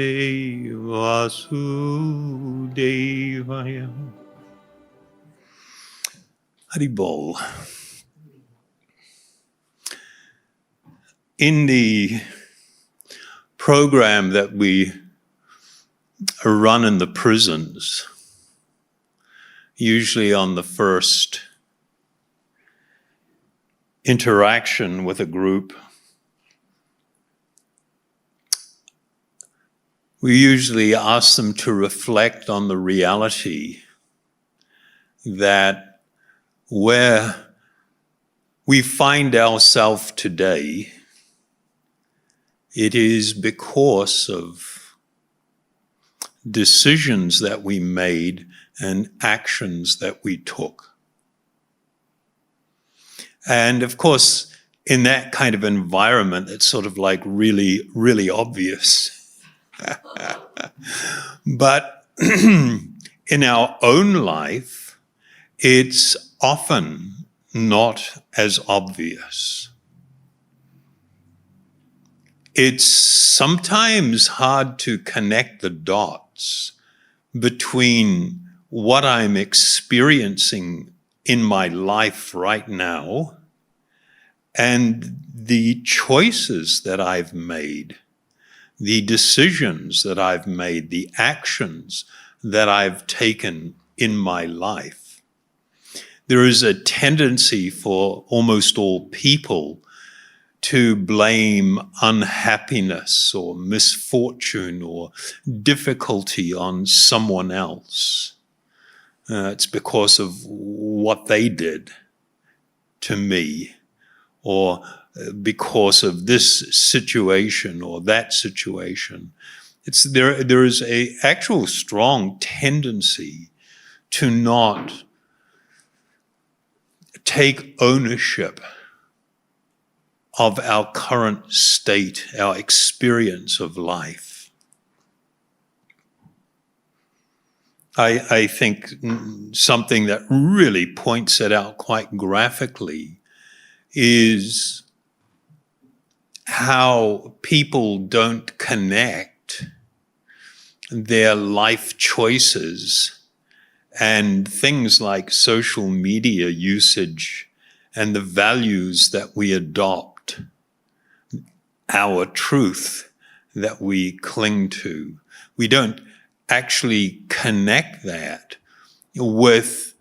Vasudevaya. Haribol. In the program that we run in the prisons, usually on the first interaction with a group, we usually ask them to reflect on the reality that where we find ourselves today, it is because of decisions that we made and actions that we took. And of course, in that kind of environment, it's sort of like really, really obvious. But in our own life, it's often not as obvious. It's sometimes hard to connect the dots between what I'm experiencing in my life right now and the choices that I've made, the decisions that I've made, the actions that I've taken in my life. There is a tendency for almost all people to blame unhappiness or misfortune or difficulty on someone else. It's because of what they did to me, or because of this situation or that situation. There is a actual strong tendency to not take ownership of our current state, our experience of life. I think something that really points it out quite graphically is how people don't connect their life choices and things like social media usage and the values that we adopt, our truth that we cling to. We don't actually connect that with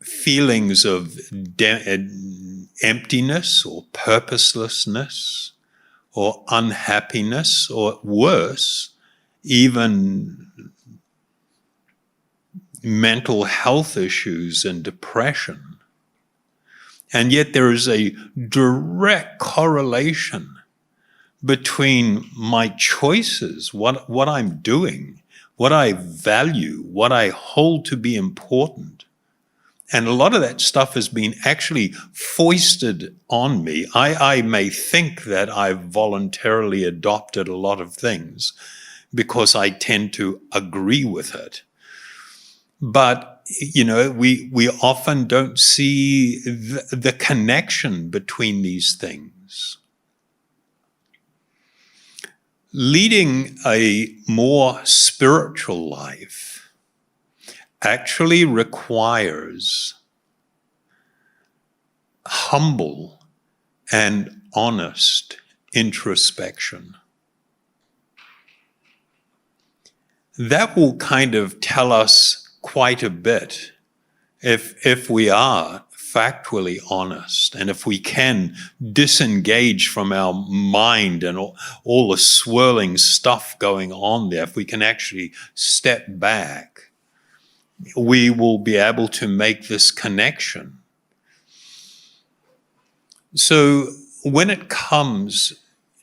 feelings of emptiness or purposelessness or unhappiness, or worse, even mental health issues and depression. And yet there is a direct correlation between my choices, what I'm doing, what I value, what I hold to be important. And a lot of that stuff has been actually foisted on me. I may think that I've voluntarily adopted a lot of things because I tend to agree with it. But, you know, we often don't see the connection between these things. Leading a more spiritual life actually requires humble and honest introspection. That will kind of tell us quite a bit if we are factually honest, and if we can disengage from our mind and all the swirling stuff going on there, if we can actually step back, we will be able to make this connection. So when it comes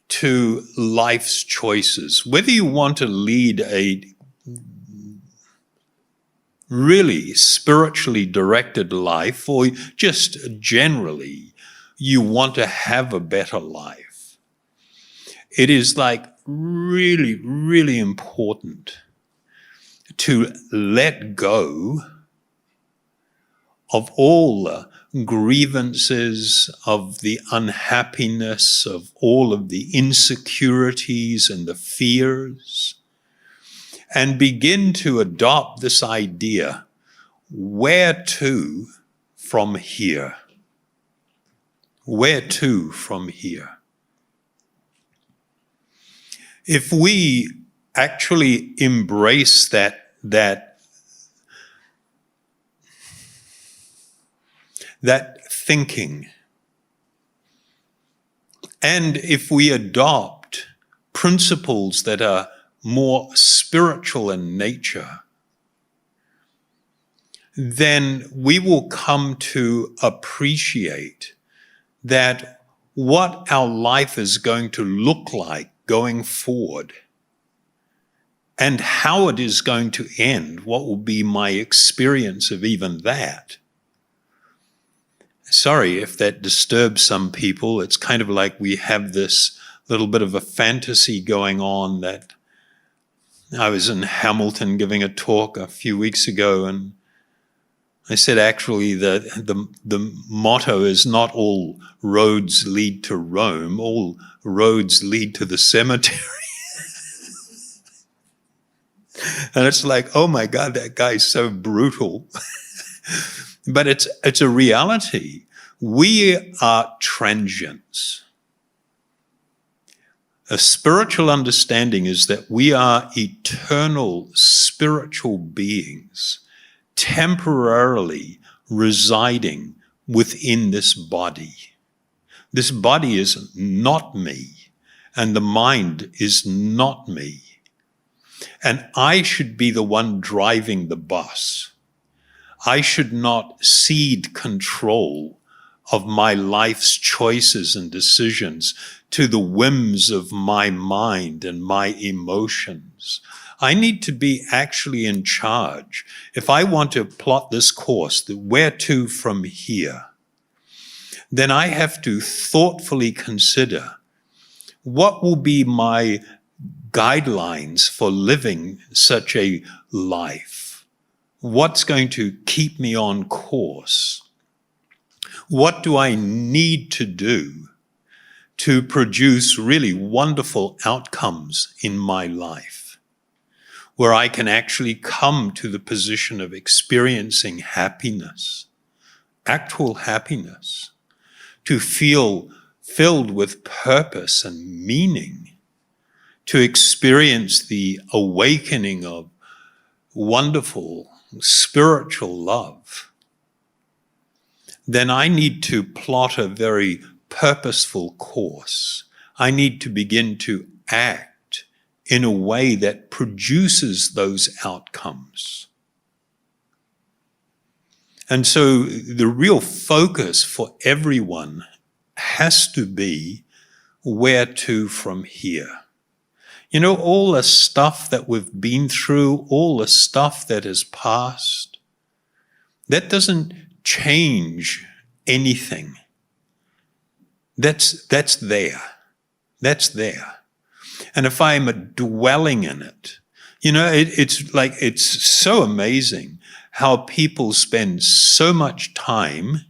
to life's choices, whether you want to lead a really spiritually directed life or just generally you want to have a better life, it is like really, really important to let go of all the grievances, of the unhappiness, of all of the insecurities and the fears, and begin to adopt this idea, where to from here? Where to from here? If we actually embrace that thinking, and if we adopt principles that are more spiritual in nature, then we will come to appreciate that what our life is going to look like going forward and how it is going to end, what will be my experience of even that. Sorry if that disturbs some people. It's kind of like we have this little bit of a fantasy going on. That I was in Hamilton giving a talk a few weeks ago, and I said actually the motto is not all roads lead to Rome, all roads lead to the cemetery. And it's like, oh my God, that guy's so brutal. But it's a reality. We are transients. A spiritual understanding is that we are eternal spiritual beings temporarily residing within this body. This body is not me, and the mind is not me. And I should be the one driving the bus. I should not cede control of my life's choices and decisions to the whims of my mind and my emotions. I need to be actually in charge. If I want to plot this course, the where to from here, then I have to thoughtfully consider what will be my guidelines for living such a life. What's going to keep me on course? What do I need to do to produce really wonderful outcomes in my life, where I can actually come to the position of experiencing happiness, actual happiness, to feel filled with purpose and meaning, to experience the awakening of wonderful spiritual love, then I need to plot a very purposeful course. I need to begin to act in a way that produces those outcomes. And so the real focus for everyone has to be where to from here. You know, all the stuff that we've been through, all the stuff that has passed, that doesn't change anything. That's there. That's there. And if I'm dwelling in it, you know, it's so amazing how people spend so much time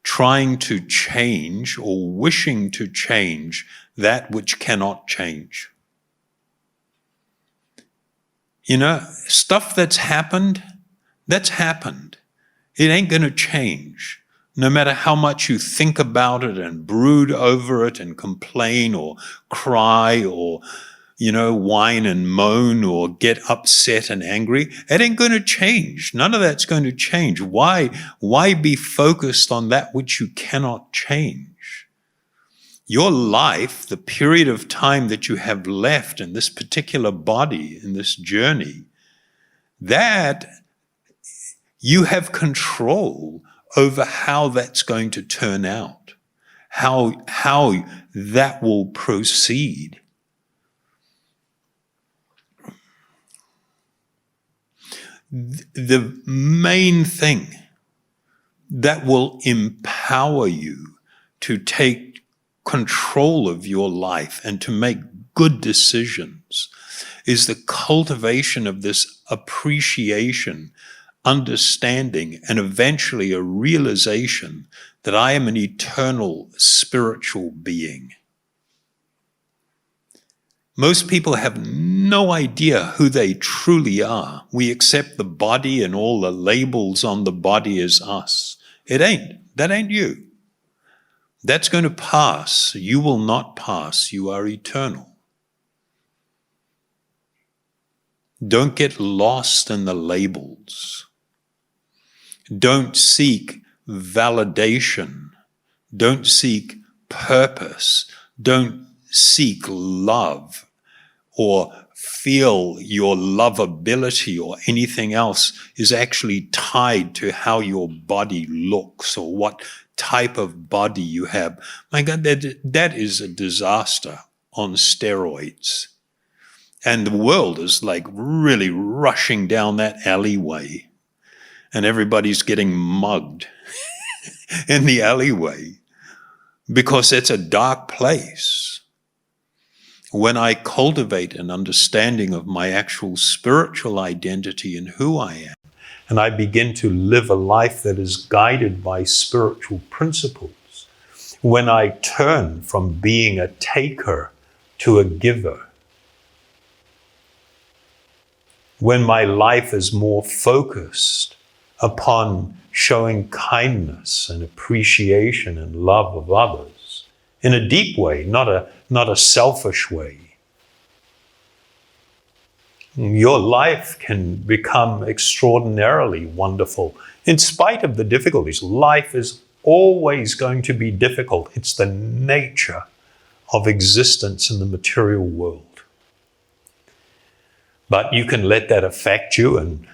trying to change or wishing to change that which cannot change. You know, stuff that's happened. It ain't going to change. No matter how much you think about it and brood over it and complain or cry or, you know, whine and moan or get upset and angry, it ain't going to change. None of that's going to change. Why be focused on that which you cannot change? Your life, the period of time that you have left in this particular body, in this journey, that you have control over how that's going to turn out, how that will proceed. The main thing that will empower you to take control of your life and to make good decisions is the cultivation of this appreciation, understanding, and eventually a realization that I am an eternal spiritual being. Most people have no idea who they truly are. We accept the body and all the labels on the body as us. It ain't. That ain't you. That's going to pass. You will not pass. You are eternal. Don't get lost in the labels. Don't seek validation. Don't seek purpose. Don't seek love or feel your lovability or anything else is actually tied to how your body looks or what type of body you have. My God, that is a disaster on steroids. And the world is like really rushing down that alleyway. And everybody's getting mugged in the alleyway because it's a dark place. When I cultivate an understanding of my actual spiritual identity and who I am, and I begin to live a life that is guided by spiritual principles, when I turn from being a taker to a giver, when my life is more focused upon showing kindness and appreciation and love of others in a deep way, not a selfish way, your life can become extraordinarily wonderful. In spite of the difficulties, life is always going to be difficult. It's the nature of existence in the material world. But you can let that affect you and,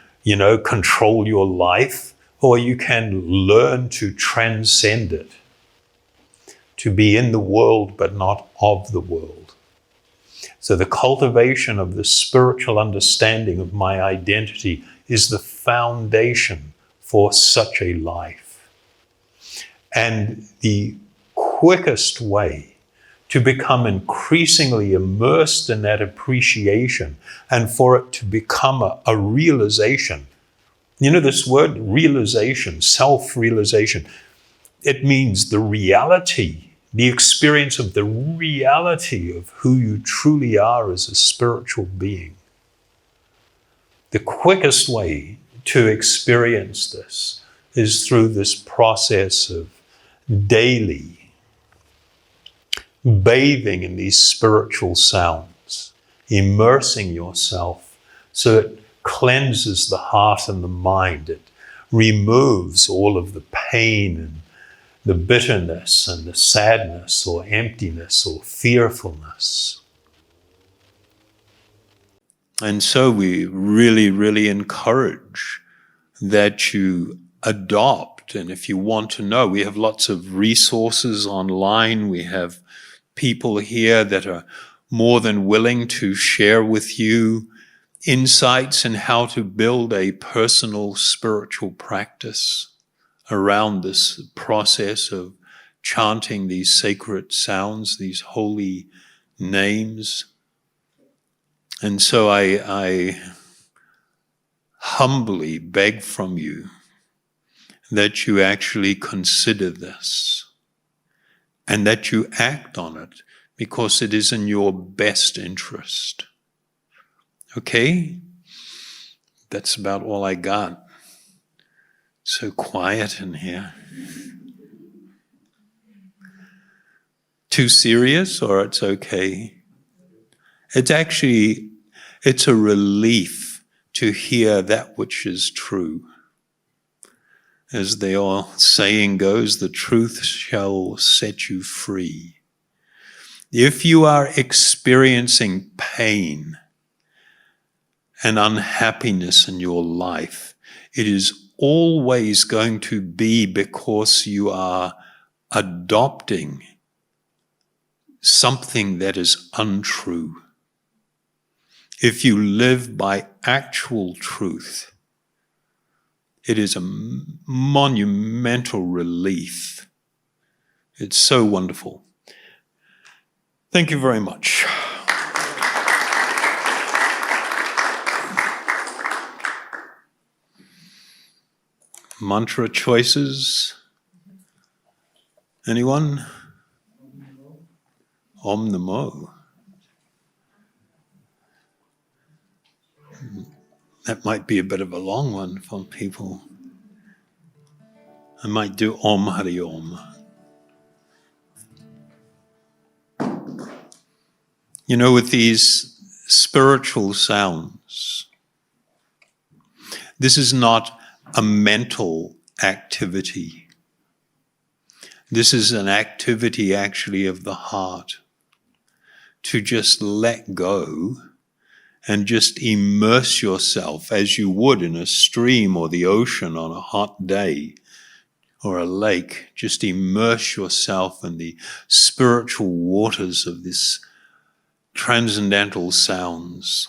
control your life, or you can learn to transcend it, to be in the world but not of the world. So the cultivation of the spiritual understanding of my identity is the foundation for such a life. And the quickest way to become increasingly immersed in that appreciation and for it to become a realization. This word realization, self-realization, it means the reality, the experience of the reality of who you truly are as a spiritual being. The quickest way to experience this is through this process of daily bathing in these spiritual sounds, immersing yourself so it cleanses the heart and the mind. It removes all of the pain and the bitterness and the sadness or emptiness or fearfulness. And so we really, really encourage that you adopt. And if you want to know, we have lots of resources online. We have people here that are more than willing to share with you insights in how to build a personal spiritual practice around this process of chanting these sacred sounds, these holy names. And so I humbly beg from you that you actually consider this and that you act on it because it is in your best interest. Okay? That's about all I got. So quiet in here. Too serious, or it's okay? It's a relief to hear that which is true. As the old saying goes, the truth shall set you free. If you are experiencing pain and unhappiness in your life, it is always going to be because you are adopting something that is untrue. If you live by actual truth, it is a monumental relief. It's so wonderful. Thank you very much. Mantra choices? Anyone? Om Namo. That might be a bit of a long one for people. I might do Om Hari Om. You know, with these spiritual sounds, this is not a mental activity. This is an activity actually of the heart, to just let go and just immerse yourself as you would in a stream or the ocean on a hot day or a lake. Just immerse yourself in the spiritual waters of this transcendental sounds.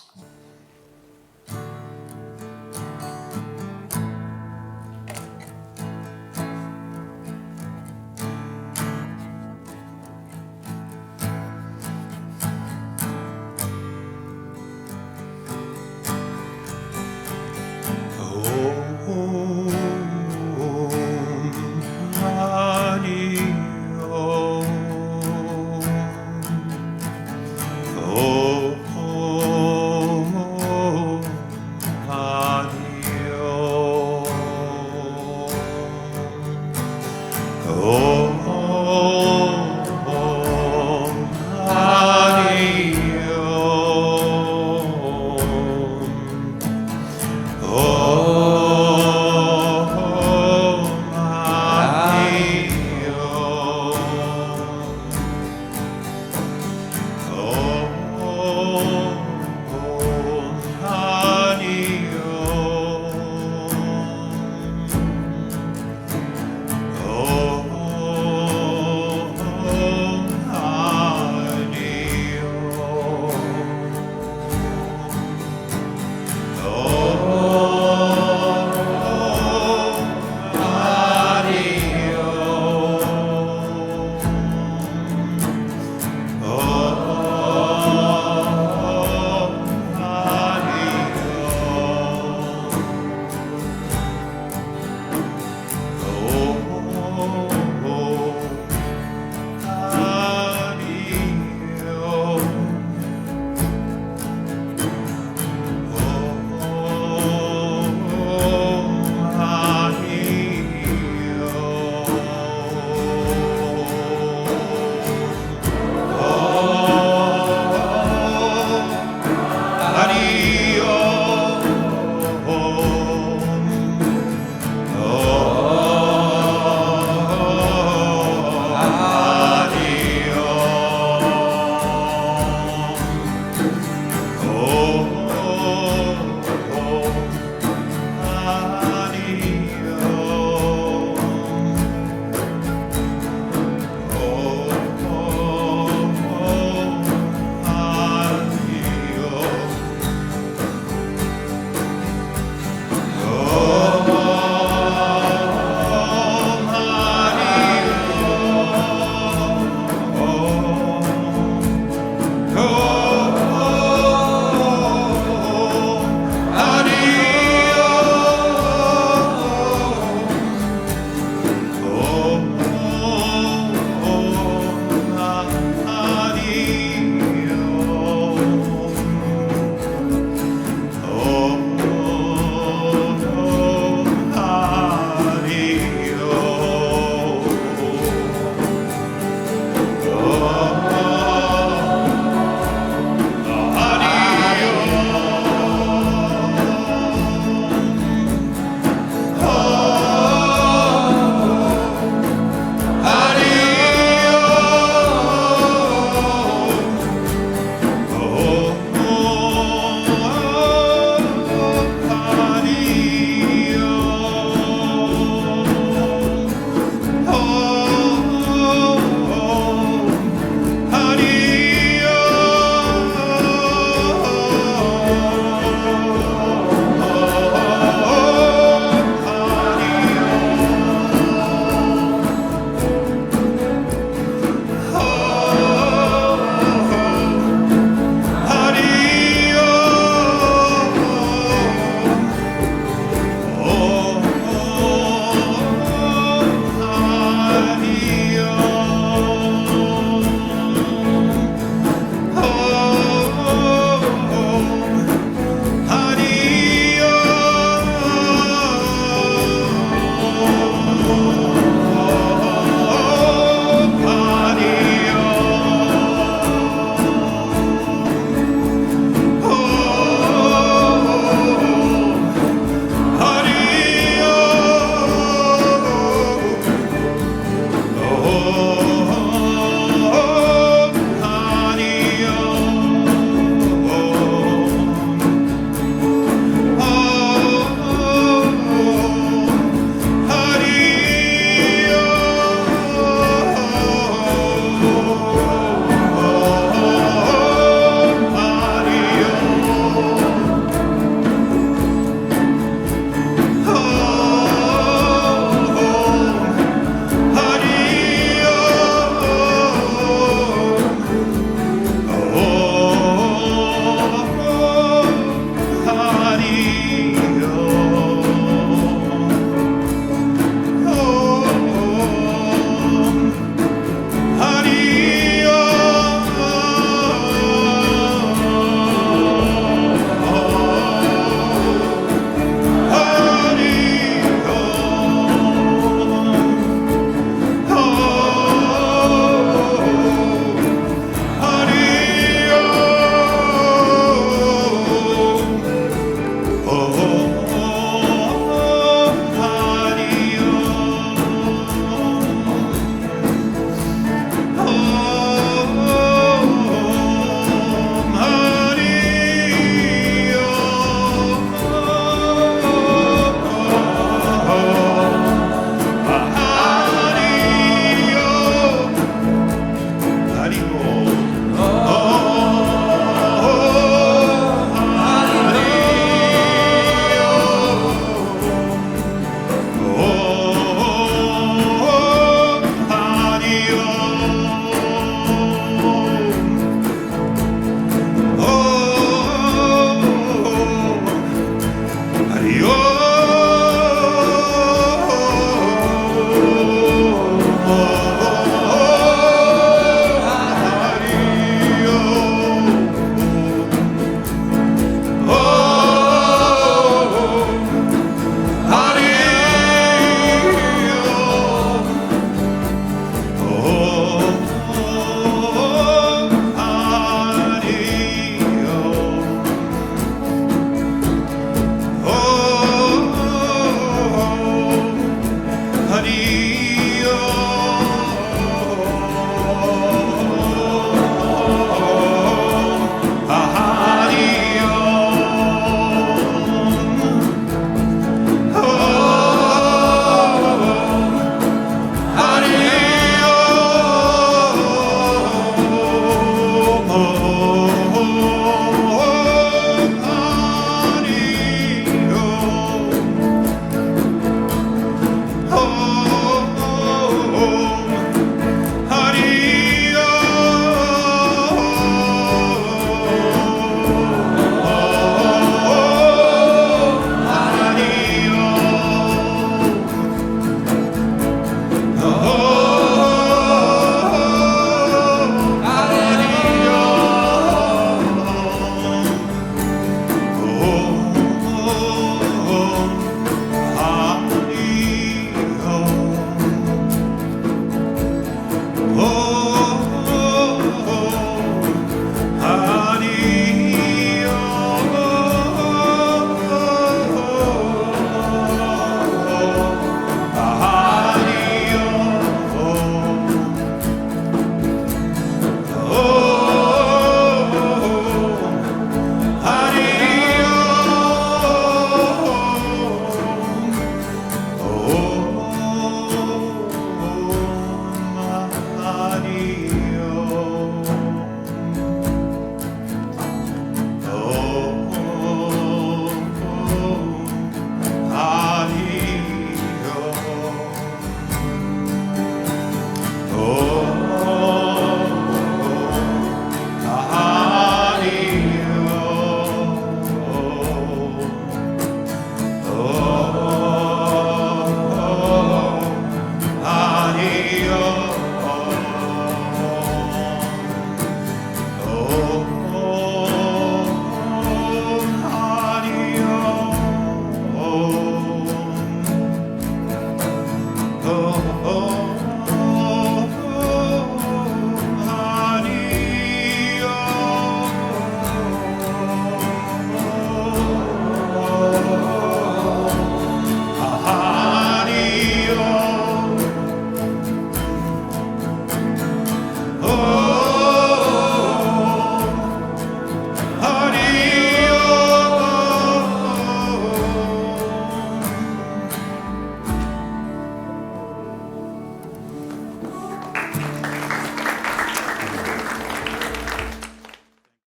Om oh,